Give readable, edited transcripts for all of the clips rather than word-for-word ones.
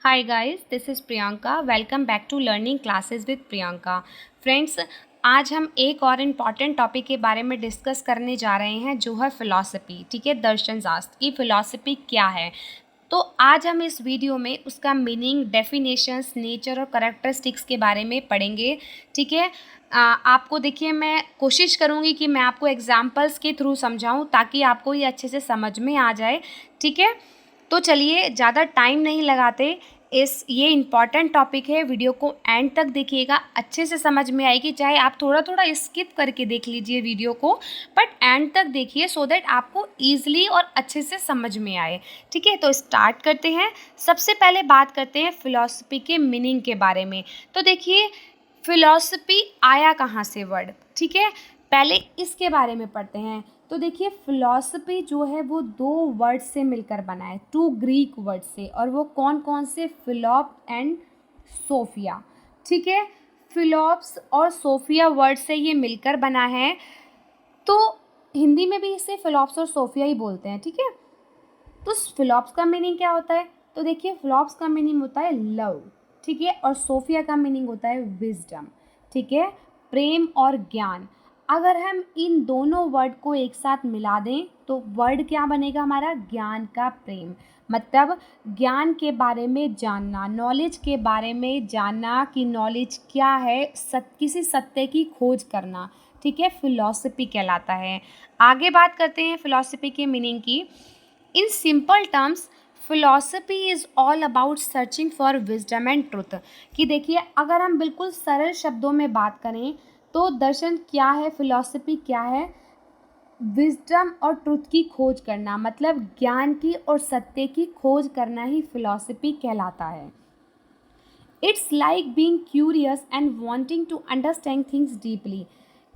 Hi guys, this is Priyanka. Welcome back to Learning Classes with Priyanka. Friends, आज हम एक और important topic के बारे में डिस्कस करने जा रहे हैं जो है फ़िलॉसफ़ी, ठीक है, दर्शन शास्त्र की फ़िलॉसफ़ी क्या है। तो आज हम इस वीडियो में उसका मीनिंग, डेफिनेशंस, नेचर और करैक्टरिस्टिक्स के बारे में पढ़ेंगे, ठीक है। आपको देखिए मैं कोशिश करूँगी कि मैं आपको एग्जांपल्स के थ्रू समझाऊँ ताकि आपको ये अच्छे से समझ में आ जाए, ठीक है। तो चलिए ज़्यादा टाइम नहीं लगाते, ये इम्पॉर्टेंट टॉपिक है, वीडियो को एंड तक देखिएगा, अच्छे से समझ में आएगी। चाहे आप थोड़ा थोड़ा स्किप करके देख लीजिए वीडियो को, बट एंड तक देखिए सो दैट आपको ईजिली और अच्छे से समझ में आए, ठीक है। तो स्टार्ट करते हैं। सबसे पहले बात करते हैं फ़िलॉसफ़ी के मीनिंग के बारे में। तो देखिए फ़िलॉसफ़ी आया कहाँ से वर्ड, ठीक है, पहले इसके बारे में पढ़ते हैं। तो देखिए फ़िलॉसफ़ी जो है वो दो वर्ड से मिलकर बना है, टू ग्रीक वर्ड से, और वो कौन कौन से, फिलॉप एंड सोफिया, ठीक है। फिलॉप्स और सोफिया वर्ड से ये मिलकर बना है। तो हिंदी में भी इसे फिलॉप्स और सोफिया ही बोलते हैं, ठीक है। तो फिलॉप्स का मीनिंग क्या होता है? तो देखिए फिलॉप्स का मीनिंग होता है लव, ठीक है, और सोफिया का मीनिंग होता है विजडम, ठीक है, प्रेम और ज्ञान। अगर हम इन दोनों वर्ड को एक साथ मिला दें तो वर्ड क्या बनेगा हमारा? ज्ञान का प्रेम। मतलब ज्ञान के बारे में जानना, नॉलेज के बारे में जानना कि नॉलेज क्या है, किसी सत्य की खोज करना, ठीक है, फिलॉसफी कहलाता है। आगे बात करते हैं फिलॉसफी के मीनिंग की। इन simple terms philosophy is all about searching for wisdom and truth. कि देखिए अगर हम बिल्कुल सरल शब्दों में बात करें तो दर्शन क्या है, फिलॉसफी क्या है? विजडम और ट्रुथ की खोज करना, मतलब ज्ञान की और सत्य की खोज करना ही फिलॉसफी कहलाता है। It's like being curious and wanting to understand things deeply.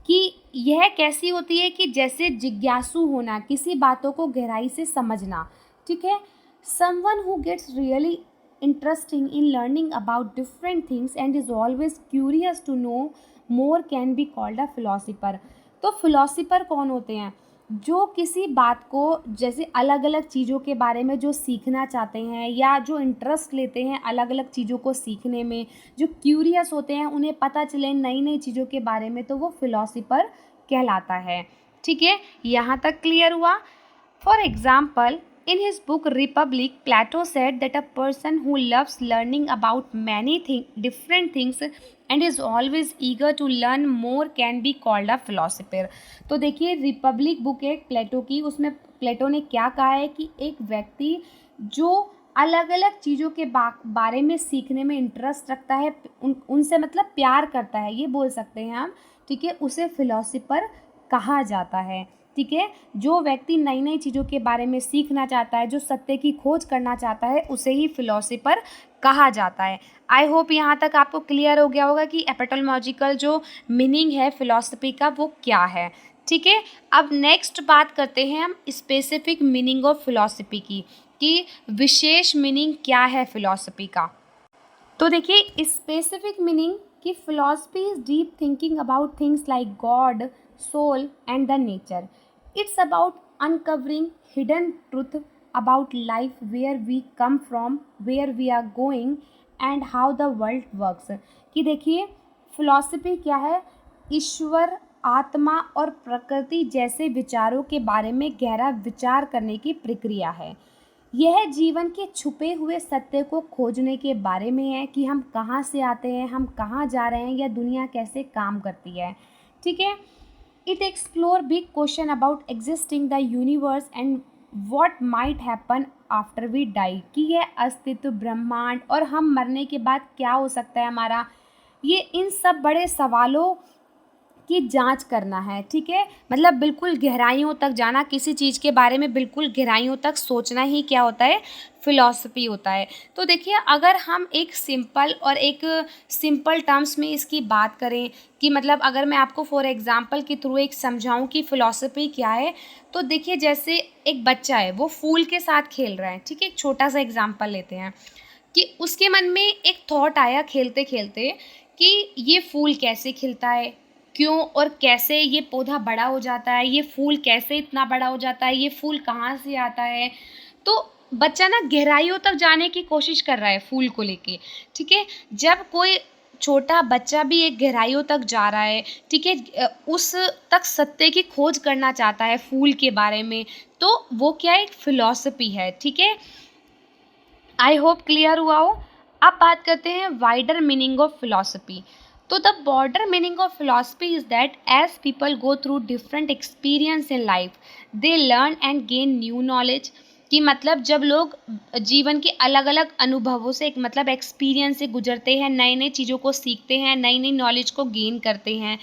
कि यह कैसी होती है? कि जैसे जिज्ञासु होना, किसी बातों को गहराई से समझना, ठीक है। Someone who gets really interesting in learning about different things and is always curious to know more can be called a philosopher. तो फिलोसफर कौन होते हैं? जो किसी बात को, जैसे अलग अलग चीज़ों के बारे में जो सीखना चाहते हैं या जो इंटरेस्ट लेते हैं अलग अलग चीज़ों को सीखने में, जो क्यूरियस होते हैं, उन्हें पता चले नई नई चीज़ों के बारे में, तो वो फिलॉसफर कहलाता है, ठीक है। यहाँ तक क्लियर हुआ? For example, in his book Republic, Plato said that a person who loves learning about different things and is always eager to learn more can be called a philosopher। तो देखिए Republic book है प्लेटो की, उसमें प्लेटो ने क्या कहा है कि एक व्यक्ति जो अलग अलग चीज़ों के बारे में सीखने में इंटरेस्ट रखता है, उनसे मतलब प्यार करता है, ये बोल सकते हैं हम, ठीक है, उसे फिलोसफर कहा जाता है, ठीक है। जो व्यक्ति नई नई चीज़ों के बारे में सीखना चाहता है, जो सत्य की खोज करना चाहता है, उसे ही फिलोसफर कहा जाता है। आई होप यहाँ तक आपको क्लियर हो गया होगा कि एपिटोलॉजिकल जो मीनिंग है फिलोसफी का वो क्या है, ठीक है। अब नेक्स्ट बात करते हैं हम स्पेसिफिक मीनिंग ऑफ फिलोसफी की, कि विशेष मीनिंग क्या है फिलोसफी का। तो देखिए स्पेसिफिक मीनिंग कि philosophy is deep thinking about things like God, soul and the nature. It's about uncovering hidden truth about life, where we come from, where we are going and how the world works. कि देखिए philosophy क्या है? ईश्वर, आत्मा और प्रकृति जैसे विचारों के बारे में गहरा विचार करने की प्रक्रिया है। यह जीवन के छुपे हुए सत्य को खोजने के बारे में है कि हम कहाँ से आते हैं, हम कहाँ जा रहे हैं, या दुनिया कैसे काम करती है, ठीक है। It explore big question about existing the universe and what might happen after we die. कि यह अस्तित्व, ब्रह्मांड और हम मरने के बाद क्या हो सकता है हमारा, ये इन सब बड़े सवालों की जांच करना है, ठीक है। मतलब बिल्कुल गहराइयों तक जाना, किसी चीज़ के बारे में बिल्कुल गहराइयों तक सोचना ही क्या होता है? फिलॉसफी होता है। तो देखिए अगर हम एक सिंपल टर्म्स में इसकी बात करें, कि मतलब अगर मैं आपको फॉर एग्जांपल के थ्रू एक समझाऊं कि फिलॉसफी क्या है, तो देखिए जैसे एक बच्चा है, वो फूल के साथ खेल रहा है, ठीक है, एक छोटा सा एग्जाम्पल लेते हैं कि उसके मन में एक थॉट आया खेलते खेलते कि ये फूल कैसे खिलता है, क्यों और कैसे ये पौधा बड़ा हो जाता है, ये फूल कैसे इतना बड़ा हो जाता है, ये फूल कहाँ से आता है। तो बच्चा ना गहराइयों तक जाने की कोशिश कर रहा है फूल को लेके, ठीक है। जब कोई छोटा बच्चा भी एक गहराइयों तक जा रहा है, ठीक है, उस तक सत्य की खोज करना चाहता है फूल के बारे में, तो वो क्या है, एक फिलॉसफी है, ठीक है। आई होप क्लियर हुआ हो। अब बात करते हैं वाइडर मीनिंग ऑफ फिलॉसफी। तो the broader meaning of philosophy is that as people go through different experience in life they learn and gain new knowledge. कि मतलब जब लोग जीवन के अलग अलग अनुभवों से, एक मतलब एक्सपीरियंस से गुजरते हैं, नए नए चीज़ों को सीखते हैं, नई नई नॉलेज को गेन करते हैं,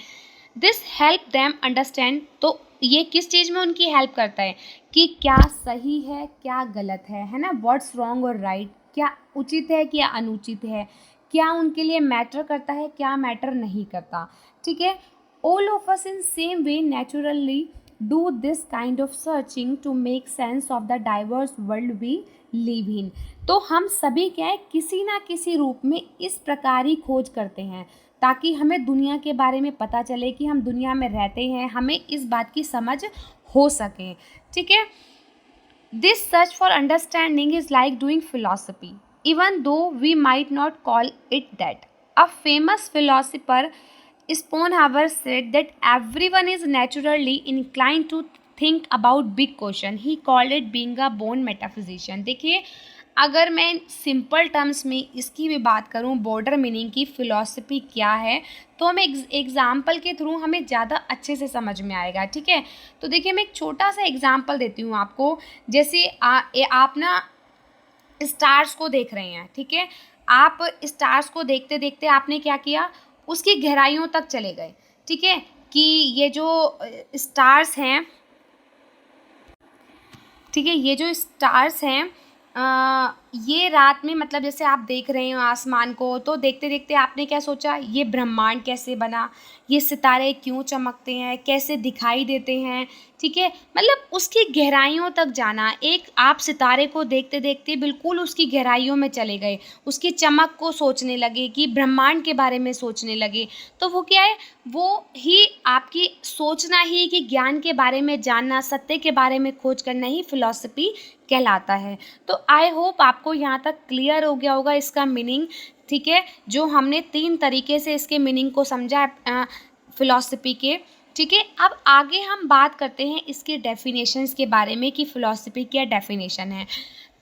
दिस हेल्प देम अंडरस्टैंड। तो ये किस चीज़ में उनकी हेल्प करता है कि क्या सही है क्या गलत है ना, व्हाट्स रॉन्ग और राइट, क्या उचित है क्या अनुचित है, क्या उनके लिए मैटर करता है क्या मैटर नहीं करता, ठीक है। All of us in same way naturally do this kind of searching to make sense of the diverse world we live in. तो हम सभी क्या है, किसी ना किसी रूप में इस प्रकार ही खोज करते हैं ताकि हमें दुनिया के बारे में पता चले कि हम दुनिया में रहते हैं, हमें इस बात की समझ हो सके, ठीक है। This search for understanding is like doing philosophy even though we might not call it that. A famous philosopher Sponhauer said that everyone is naturally inclined to think about big question. He called it being a born metaphysician. देखिए, अगर मैं simple terms में इसकी भी बात करूं, border meaning की philosophy क्या है, तो हमें एग्ज़ाम्पल के थ्रू हमें ज़्यादा अच्छे से समझ में आएगा, ठीक है। तो देखिए, मैं एक छोटा सा एग्ज़ाम्पल देती हूँ आपको। जैसे आप ना स्टार्स को देख रहे हैं, ठीक है। आप स्टार्स को देखते देखते आपने क्या किया, उसकी गहराइयों तक चले गए, ठीक है, कि ये जो स्टार्स हैं, ठीक है, ये जो स्टार्स हैं, ये रात में मतलब जैसे आप देख रहे हो आसमान को, तो देखते देखते आपने क्या सोचा, ये ब्रह्मांड कैसे बना, ये सितारे क्यों चमकते हैं, कैसे दिखाई देते हैं, ठीक है। मतलब उसकी गहराइयों तक जाना, एक आप सितारे को देखते देखते बिल्कुल उसकी गहराइयों में चले गए, उसकी चमक को सोचने लगे, कि ब्रह्मांड के बारे में सोचने लगे। तो वो क्या है, वो ही आपकी सोचना ही, कि ज्ञान के बारे में जानना, सत्य के बारे में खोज करना ही फिलॉसफी कहलाता है। तो आई होप आपको यहाँ तक क्लियर हो गया होगा इसका मीनिंग, ठीक है। जो हमने 3 तरीके से इसके मीनिंग को समझा फिलॉसफी के, ठीक है। अब आगे हम बात करते हैं इसके डेफिनेशंस के बारे में, कि फ़िलॉसफी क्या डेफिनेशन है।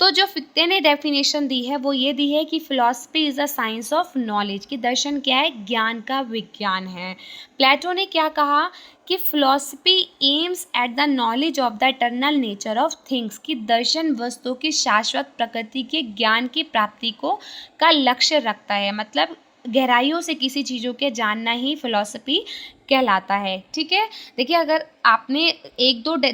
तो जो फिक्ते ने डेफिनेशन दी है वो ये दी है कि philosophy is a science of knowledge, कि दर्शन क्या है, ज्ञान का विज्ञान है। प्लेटो ने क्या कहा कि philosophy aims at the knowledge of the eternal nature of things, कि दर्शन वस्तु की शाश्वत प्रकृति के ज्ञान की प्राप्ति को का लक्ष्य रखता है। मतलब गहराइयों से किसी चीज़ों के जानना ही फिलॉसफी कहलाता है, ठीक है। देखिए, अगर आपने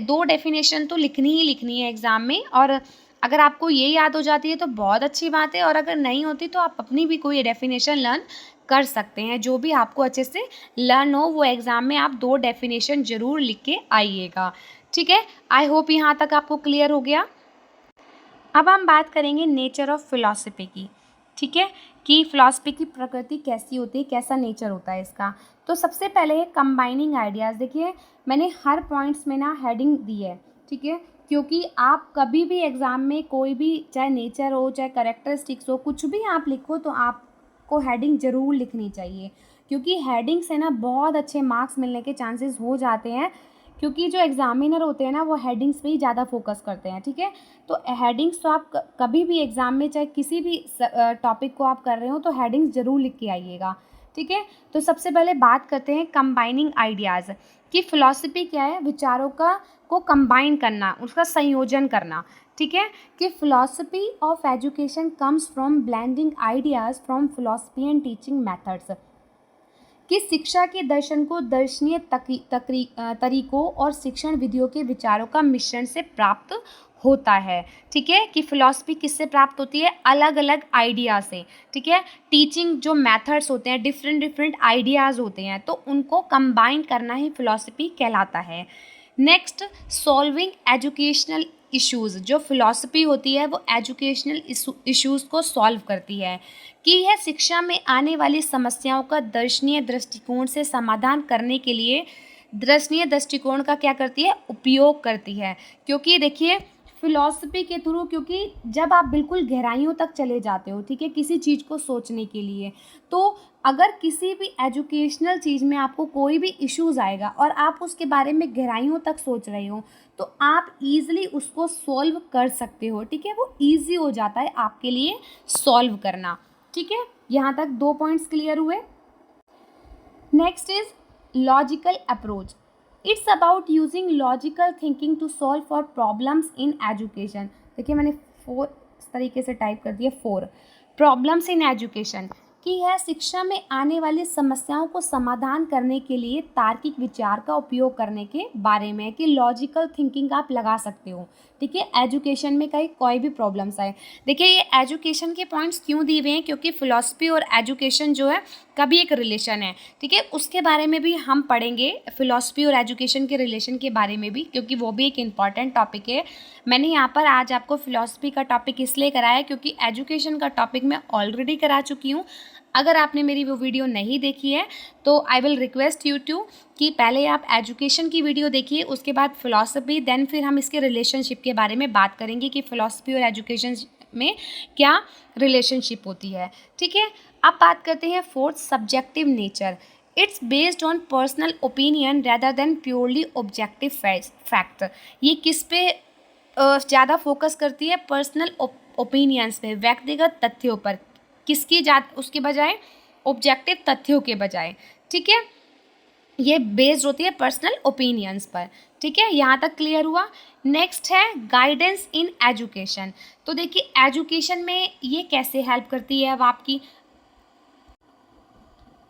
दो डेफिनेशन तो लिखनी ही लिखनी है एग्ज़ाम में, और अगर आपको ये याद हो जाती है तो बहुत अच्छी बात है, और अगर नहीं होती तो आप अपनी भी कोई डेफिनेशन लर्न कर सकते हैं। जो भी आपको अच्छे से लर्न हो, वो एग्ज़ाम में आप 2 डेफिनेशन ज़रूर लिख के आइएगा, ठीक है। आई होप यहाँ तक आपको क्लियर हो गया। अब हम बात करेंगे नेचर ऑफ फिलॉसफी की, ठीक है, कि फिलॉसफी की प्रकृति कैसी होती है, कैसा नेचर होता है इसका। तो सबसे पहले है कंबाइनिंग आइडियाज़। देखिए, मैंने हर पॉइंट्स में ना हेडिंग दी है, ठीक है, क्योंकि आप कभी भी एग्ज़ाम में कोई भी, चाहे नेचर हो चाहे करेक्टरिस्टिक्स हो, कुछ भी आप लिखो तो आपको हेडिंग ज़रूर लिखनी चाहिए, क्योंकि हेडिंग से ना बहुत अच्छे मार्क्स मिलने के चांसेस हो जाते हैं, क्योंकि जो एग्ज़ामिनर होते हैं ना, वो हेडिंग्स पे ही ज़्यादा फोकस करते हैं, ठीक है। तो हेडिंग्स तो आप कभी भी एग्ज़ाम में, चाहे किसी भी टॉपिक को आप कर रहे हो, तो हेडिंग्स ज़रूर लिख के आइएगा, ठीक है। तो सबसे पहले बात करते हैं कंबाइनिंग आइडियाज़, कि फ़िलॉसफी क्या है, विचारों को कंबाइन करना, उसका संयोजन करना, ठीक है। कि philosophy of education comes from blending ideas from philosophy and teaching methods, कि शिक्षा के दर्शन को दर्शनीय तरीकों और शिक्षण विधियों के विचारों का मिश्रण से प्राप्त होता है, ठीक है। कि फ़िलॉसफी किससे प्राप्त होती है, अलग अलग आइडिया से, ठीक है। टीचिंग जो मेथड्स होते हैं, डिफरेंट आइडियाज़ होते हैं, तो उनको कंबाइन करना ही फ़िलॉसफी कहलाता है। Next, solving educational issues. जो फ़िलॉसफी होती है वो एजुकेशनल इश्यूज़ को सॉल्व करती है, कि यह शिक्षा में आने वाली समस्याओं का दर्शनीय दृष्टिकोण से समाधान करने के लिए दर्शनीय दृष्टिकोण का क्या करती है, उपयोग करती है। क्योंकि देखिए, फिलॉसफी के थ्रू, क्योंकि जब आप बिल्कुल गहराइयों तक चले जाते हो, ठीक है, किसी चीज़ को सोचने के लिए, तो अगर किसी भी एजुकेशनल चीज़ में आपको कोई भी इश्यूज़ आएगा और आप उसके बारे में गहराइयों तक सोच रहे हो, तो आप ईज़िली उसको सॉल्व कर सकते हो, ठीक है, वो ईज़ी हो जाता है आपके लिए सॉल्व करना, ठीक है। यहाँ तक 2 पॉइंट्स क्लियर हुए। Next is logical approach. It's about using logical thinking to solve for problems in education. देखिए मैंने 4 इस तरीके से टाइप कर दिया, 4 प्रॉब्लम्स इन एजुकेशन, कि यह शिक्षा में आने वाली समस्याओं को समाधान करने के लिए तार्किक विचार का उपयोग करने के बारे में, कि लॉजिकल थिंकिंग आप लगा सकते हो, ठीक है, एजुकेशन में कहीं कोई भी प्रॉब्लम्स आए। देखिए ये एजुकेशन के पॉइंट्स क्यों दिए हुए हैं, क्योंकि फिलॉसफी और एजुकेशन जो है कभी एक रिलेशन है, ठीक है, उसके बारे में भी हम पढ़ेंगे, फिलॉसफी और एजुकेशन के रिलेशन के बारे में भी, क्योंकि वो भी एक इम्पॉर्टेंट टॉपिक है। मैंने यहाँ पर आज आपको फिलॉसफी का टॉपिक इसलिए कराया है क्योंकि एजुकेशन का टॉपिक मैं ऑलरेडी करा चुकी हूँ। अगर आपने मेरी वो वीडियो नहीं देखी है तो I will request you to कि पहले आप एजुकेशन की वीडियो देखिए, उसके बाद फिलॉसफी, देन फिर हम इसके रिलेशनशिप के बारे में बात करेंगे कि फिलॉसफी और एजुकेशन में क्या रिलेशनशिप होती है, ठीक है। अब बात करते हैं fourth, subjective nature. It's based on personal opinion rather than purely objective fact. ये किस पे ज़्यादा फोकस करती है, पर्सनल ओपिनियंस पे, व्यक्तिगत तथ्यों पर, किसकी उसके बजाय ऑब्जेक्टिव तथ्यों के बजाय, ठीक है, ये बेस्ड होती है पर्सनल ओपिनियंस पर, ठीक है। यहाँ तक क्लियर हुआ। नेक्स्ट है गाइडेंस इन एजुकेशन। तो देखिए एजुकेशन में ये कैसे हेल्प करती है अब आपकी,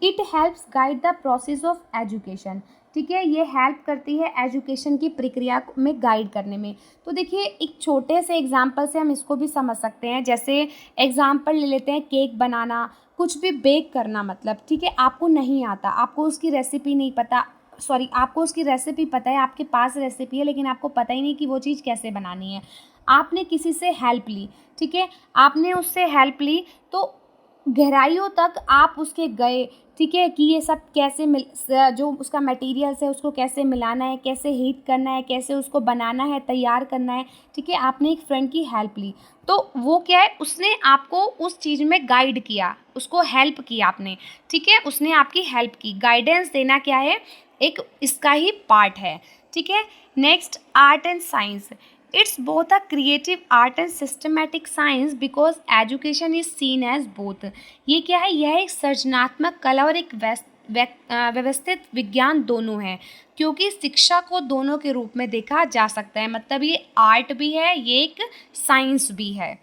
it helps guide the process of education, ठीक है, ये हेल्प करती है एजुकेशन की प्रक्रिया में गाइड करने में। तो देखिए एक छोटे से एग्जांपल से हम इसको भी समझ सकते हैं, जैसे एग्जांपल ले लेते हैं केक बनाना, कुछ भी बेक करना, मतलब ठीक है, आपको नहीं आता, आपको उसकी रेसिपी नहीं पता, सॉरी आपको उसकी रेसिपी पता है, आपके पास रेसिपी है, लेकिन आपको पता ही नहीं कि वो चीज़ कैसे बनानी है। आपने किसी से हेल्प ली, ठीक है, आपने उससे हेल्प ली, तो गहराइयों तक आप उसके गए, ठीक है, कि ये सब कैसे जो उसका मटेरियल्स है उसको कैसे मिलाना है, कैसे हीट करना है, कैसे उसको बनाना है, तैयार करना है, ठीक है, आपने एक फ्रेंड की हेल्प ली, तो वो क्या है, उसने आपको उस चीज़ में गाइड किया, उसको हेल्प की आपने, ठीक है, उसने आपकी हेल्प की। गाइडेंस देना क्या है, एक इसका ही पार्ट है, ठीक है। Next, art and science. It's both a creative art and systematic science because education is seen as both। ये क्या है, यह एक सृजनात्मक कला और एक व्यवस्थित विज्ञान दोनों है, क्योंकि शिक्षा को दोनों के रूप में देखा जा सकता है, मतलब ये आर्ट भी है, ये एक साइंस भी है।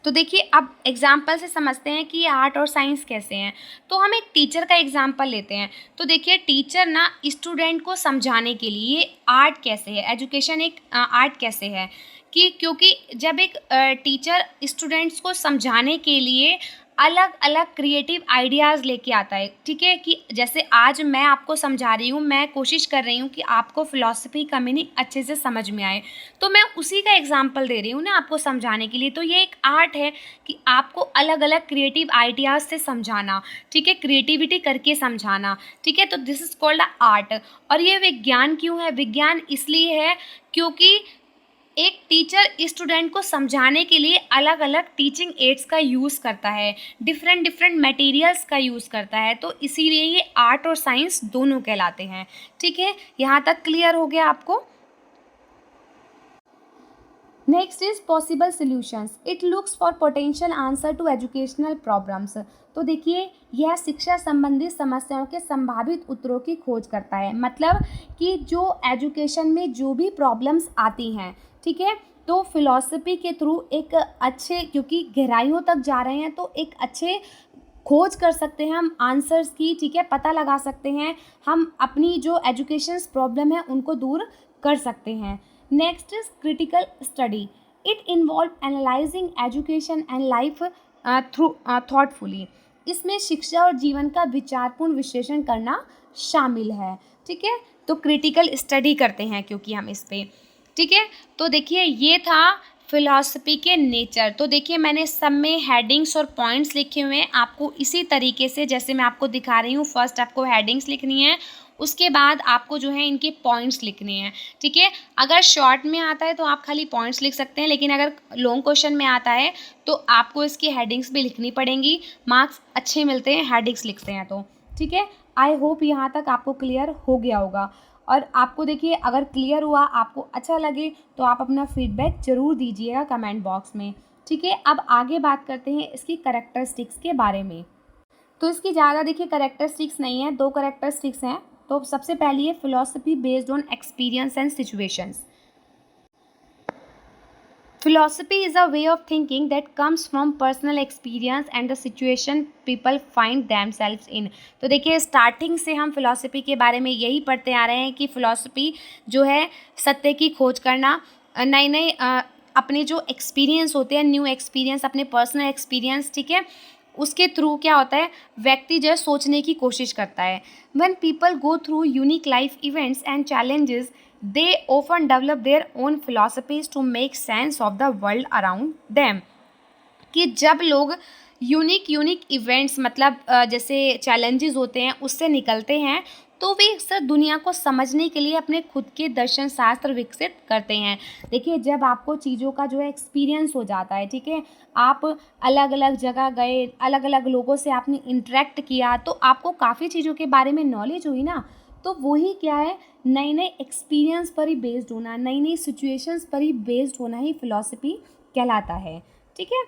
तो देखिए अब एग्जाम्पल से समझते हैं कि ये आर्ट और साइंस कैसे हैं। तो हम एक टीचर का एग्जाम्पल लेते हैं। तो देखिए टीचर ना स्टूडेंट को समझाने के लिए, आर्ट कैसे है, एजुकेशन एक आर्ट कैसे है, कि क्योंकि जब एक टीचर स्टूडेंट्स को समझाने के लिए अलग अलग क्रिएटिव आइडियाज़ लेके आता है, ठीक है, कि जैसे आज मैं आपको समझा रही हूँ, मैं कोशिश कर रही हूँ कि आपको फ़िलॉसफी का मीनिंग अच्छे से समझ में आए, तो मैं उसी का एग्जांपल दे रही हूँ ना आपको समझाने के लिए। तो ये एक आर्ट है कि आपको अलग अलग क्रिएटिव आइडियाज़ से समझाना, ठीक है, क्रिएटिविटी करके समझाना, ठीक है, तो this is called a art. और ये विज्ञान क्यों है, विज्ञान इसलिए है क्योंकि एक टीचर स्टूडेंट को समझाने के लिए अलग अलग टीचिंग एड्स का यूज़ करता है, डिफरेंट डिफरेंट मटेरियल्स का यूज़ करता है, तो इसीलिए ये आर्ट और साइंस दोनों कहलाते हैं, ठीक है। यहाँ तक क्लियर हो गया आपको। Next is possible solutions. It looks for potential answer to educational problems. तो देखिए यह शिक्षा संबंधी समस्याओं के संभावित उत्तरों की खोज करता है, मतलब कि जो एजुकेशन में जो भी प्रॉब्लम्स आती हैं, ठीक है, तो फिलॉसफी के थ्रू एक अच्छे, क्योंकि गहराइयों तक जा रहे हैं, तो एक अच्छे खोज कर सकते हैं हम आंसर्स की, ठीक है, पता लगा सकते हैं, हम अपनी जो एजुकेशन प्रॉब्लम है उनको दूर कर सकते हैं। Next is critical study. It involve analysing education and life through thoughtfully. इसमें शिक्षा और जीवन का विचारपूर्ण विश्लेषण करना शामिल है, ठीक है, तो क्रिटिकल स्टडी करते हैं क्योंकि हम इस पे, ठीक है। तो देखिए ये था फिलॉसफी के नेचर। तो देखिए मैंने सब में हेडिंग्स और पॉइंट्स लिखे हुए हैं, आपको इसी तरीके से जैसे मैं आपको दिखा रही हूँ, फर्स्ट आपको हेडिंग्स लिखनी है, उसके बाद आपको जो है इनके पॉइंट्स लिखने हैं, ठीक है। अगर शॉर्ट में आता है तो आप खाली पॉइंट्स लिख सकते हैं, लेकिन अगर लॉन्ग क्वेश्चन में आता है तो आपको इसकी हेडिंग्स भी लिखनी पड़ेंगी। मार्क्स अच्छे मिलते हैं हेडिंग्स लिखते हैं तो, ठीक है। आई होप यहाँ तक आपको क्लियर हो गया होगा। और आपको देखिए अगर क्लियर हुआ, आपको अच्छा लगे तो आप अपना फीडबैक ज़रूर दीजिएगा कमेंट बॉक्स में, ठीक है। अब आगे बात करते हैं इसकी कैरेक्टरिस्टिक्स के बारे में। तो इसकी ज़्यादा देखिए कैरेक्टरिस्टिक्स नहीं है, 2 कैरेक्टरिस्टिक्स हैं। तो सबसे पहली है philosophy based on experience and situations. Philosophy is a way of thinking that comes from personal experience and the situation people find themselves in। तो देखिए स्टार्टिंग से हम फिलॉसफी के बारे में यही पढ़ते आ रहे हैं कि फिलॉसफी जो है सत्य की खोज करना, नए नए अपने जो एक्सपीरियंस होते हैं, न्यू एक्सपीरियंस, अपने पर्सनल एक्सपीरियंस, ठीक है, उसके थ्रू क्या होता है, व्यक्ति जो है सोचने की कोशिश करता है। When people go through unique life events and challenges, they often develop their own philosophies to make sense of the world around them। कि जब लोग यूनिक इवेंट्स मतलब जैसे चैलेंजेस होते हैं उससे निकलते हैं, तो वे अक्सर दुनिया को समझने के लिए अपने खुद के दर्शन शास्त्र विकसित करते हैं। देखिए जब आपको चीज़ों का जो है एक्सपीरियंस हो जाता है, ठीक है, आप अलग अलग जगह गए, अलग अलग लोगों से आपने इंटरेक्ट किया, तो आपको काफ़ी चीज़ों के बारे में नॉलेज हुई ना, तो वही क्या है, नए नए एक्सपीरियंस पर ही बेस्ड होना, नई नई सिचुएशंस पर ही बेस्ड होना ही फिलॉसफी कहलाता है, ठीक है।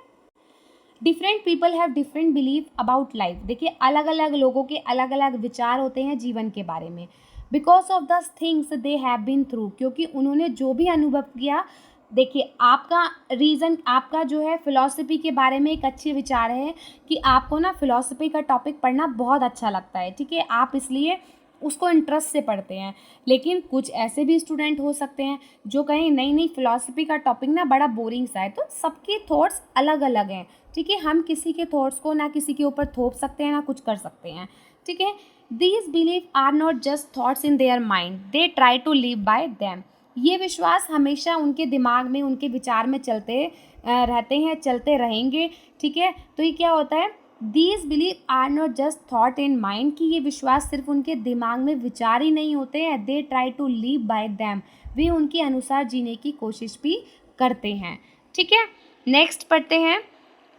Different people have different believe about life. देखिए अलग अलग लोगों के अलग अलग विचार होते हैं जीवन के बारे में। Because of the things they have been through, क्योंकि उन्होंने जो भी अनुभव किया। देखिए आपका रीज़न, आपका जो है फिलॉसफी के बारे में एक अच्छे विचार है कि आपको ना फिलॉसफी का टॉपिक पढ़ना बहुत अच्छा लगता है, ठीक है, आप इसलिए उसको इंटरेस्ट से पढ़ते हैं। लेकिन कुछ ऐसे भी स्टूडेंट हो सकते हैं जो कहें नहीं नहीं फिलॉसफी का टॉपिक ना बड़ा बोरिंग सा है। तो सबके थॉट्स अलग अलग हैं, ठीक है, हम किसी के थॉट्स को ना किसी के ऊपर थोप सकते हैं ना कुछ कर सकते हैं, ठीक है। These believe are not just thoughts in their mind, they try to live by them. ये विश्वास हमेशा उनके दिमाग में, उनके विचार में चलते रहते हैं, चलते रहेंगे, ठीक है। तो ये क्या होता है, these believe are not just thought in mind, कि ये विश्वास सिर्फ उनके दिमाग में विचार ही नहीं होते हैं, they try to live by them, वे उनके अनुसार जीने की कोशिश भी करते हैं, ठीक है। नेक्स्ट पढ़ते हैं।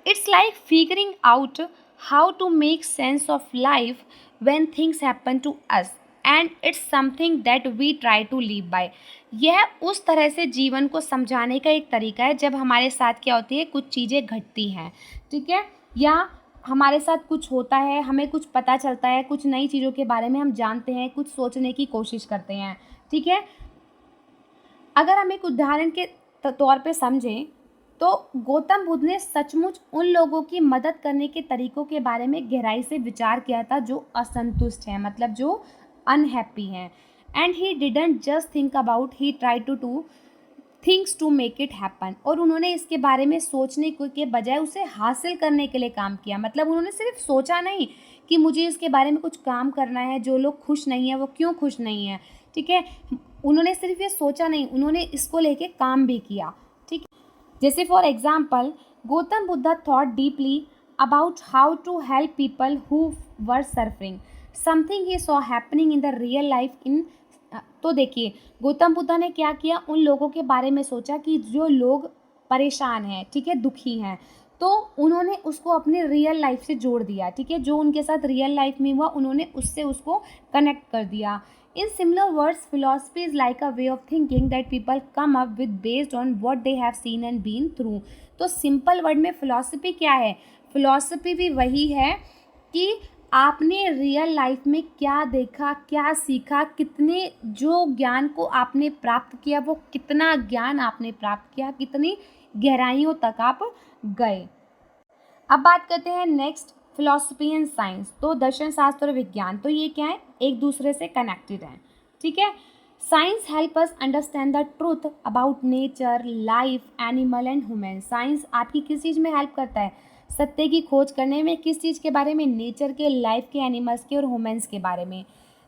It's like figuring out how to make sense of life when things happen to us and it's something that we try to live by. यह उस तरह से जीवन को समझाने का एक तरीका है जब हमारे साथ क्या होती है, कुछ चीज़ें घटती हैं, ठीक है, या हमारे साथ कुछ होता है, हमें कुछ पता चलता है, कुछ नई चीज़ों के बारे में हम जानते हैं, कुछ सोचने की कोशिश करते हैं, ठीक है। अगर हम एक उदाहरण के तौर पे समझें तो गौतम बुद्ध ने सचमुच उन लोगों की मदद करने के तरीकों के बारे में गहराई से विचार किया था जो असंतुष्ट हैं, मतलब जो अनहैप्पी हैं। And he didn't just think about, he try to do things to make it happen. और उन्होंने इसके बारे में सोचने के बजाय उसे हासिल करने के लिए काम किया। मतलब उन्होंने सिर्फ सोचा नहीं कि मुझे इसके बारे में कुछ काम करना है, जो लोग खुश नहीं हैं वो क्यों खुश नहीं हैं, ठीक है, उन्होंने सिर्फ ये सोचा नहीं, उन्होंने इसको लेके काम भी किया, ठीक है। जैसे for example Gautam Buddha thought deeply about how to help people who were suffering something he saw happening in the real life in. तो देखिए गौतम बुद्धा ने क्या किया, उन लोगों के बारे में सोचा कि जो लोग परेशान हैं, ठीक है, दुखी हैं, तो उन्होंने उसको अपने रियल लाइफ से जोड़ दिया, ठीक है, जो उनके साथ रियल लाइफ में हुआ उन्होंने उससे उसको कनेक्ट कर दिया। In similar words philosophy is like a way of thinking that people come up with based on what they have seen and been through. तो सिंपल वर्ड में फिलॉसफी क्या है, फिलॉसफी भी वही है कि आपने रियल लाइफ में क्या देखा, क्या सीखा, कितने जो ज्ञान को आपने प्राप्त किया, वो कितना ज्ञान आपने प्राप्त किया, कितनी गहराइयों तक आप गए। अब बात करते हैं नेक्स्ट, फिलॉसफी एंड साइंस। तो दर्शन शास्त्र और विज्ञान, तो ये क्या है, एक दूसरे से कनेक्टेड हैं, ठीक है। Science help us understand the truth about nature, life, animal and human. Science आपकी किस चीज़ में हेल्प करता है, सत्य की खोज करने में, किस चीज़ के बारे में, नेचर के, लाइफ के, एनिमल्स के और ह्यूमन्स के बारे में।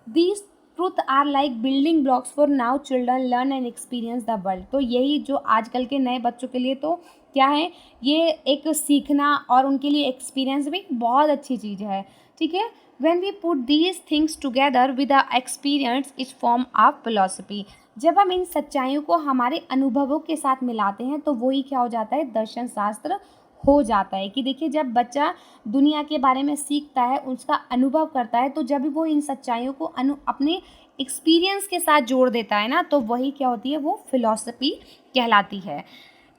These truth are like building blocks for now children learn and experience the world. तो यही जो आजकल के नए बच्चों के लिए तो क्या है, ये एक सीखना और उनके लिए एक्सपीरियंस भी बहुत अच्छी चीज़ है, ठीक है। When we put these things together with the experience it's form of philosophy. जब हम इन सच्चाइयों को हमारे अनुभवों के साथ मिलाते हैं तो वही क्या हो जाता है, दर्शन शास्त्र हो जाता है। कि देखिए, जब बच्चा दुनिया के बारे में सीखता है, उसका अनुभव करता है, तो जब भी वो इन सच्चाइयों को अपने एक्सपीरियंस के साथ जोड़ देता है ना, तो वही क्या होती है, वो फिलॉसफी कहलाती है।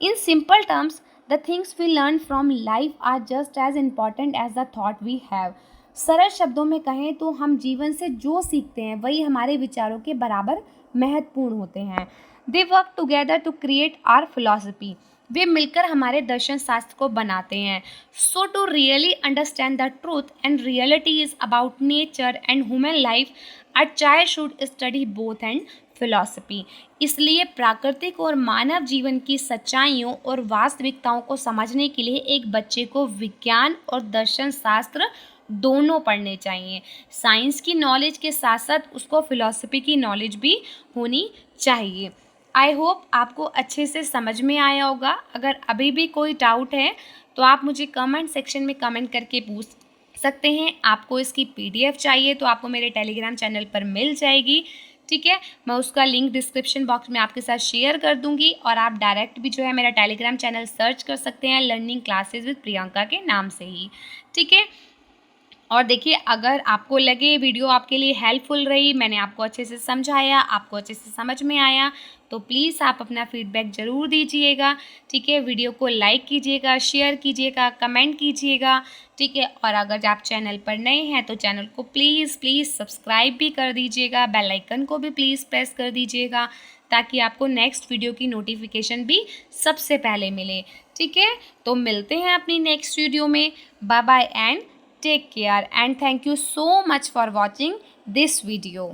In simple terms, the things we learn from life are just as important as the thought we have. सरल शब्दों में कहें तो हम जीवन से जो सीखते हैं वही हमारे विचारों के बराबर महत्वपूर्ण होते हैं। They work together to create our philosophy. वे मिलकर हमारे दर्शन शास्त्र को बनाते हैं। So to really understand the truth and reality is about nature and human life, a child should study both and philosophy. इसलिए प्राकृतिक और मानव जीवन की सच्चाइयों और वास्तविकताओं को समझने के लिए एक बच्चे को विज्ञान और दर्शन शास्त्र दोनों पढ़ने चाहिए। साइंस की नॉलेज के साथ साथ उसको फिलॉसफी की नॉलेज भी होनी चाहिए। आई होप आपको अच्छे से समझ में आया होगा। अगर अभी भी कोई डाउट है तो आप मुझे कमेंट सेक्शन में कमेंट करके पूछ सकते हैं। आपको इसकी PDF चाहिए तो आपको मेरे टेलीग्राम चैनल पर मिल जाएगी, ठीक है। मैं उसका लिंक डिस्क्रिप्शन बॉक्स में आपके साथ शेयर कर दूंगी, और आप डायरेक्ट भी जो है मेरा टेलीग्राम चैनल सर्च कर सकते हैं लर्निंग क्लासेस विद प्रियंका के नाम से ही, ठीक है। और देखिए, अगर आपको लगे वीडियो आपके लिए हेल्पफुल रही, मैंने आपको अच्छे से समझाया, आपको अच्छे से समझ में आया, तो प्लीज़ आप अपना फीडबैक ज़रूर दीजिएगा, ठीक है। वीडियो को लाइक कीजिएगा, शेयर कीजिएगा, कमेंट कीजिएगा, ठीक है। और अगर आप चैनल पर नए हैं तो चैनल को प्लीज़ सब्सक्राइब भी कर दीजिएगा, बेल आइकन को भी प्लीज़ प्रेस कर दीजिएगा, ताकि आपको नेक्स्ट वीडियो की नोटिफिकेशन भी सबसे पहले मिले, ठीक है। तो मिलते हैं अपनी नेक्स्ट वीडियो में। Bye bye and take care, and thank you so much for watching this video.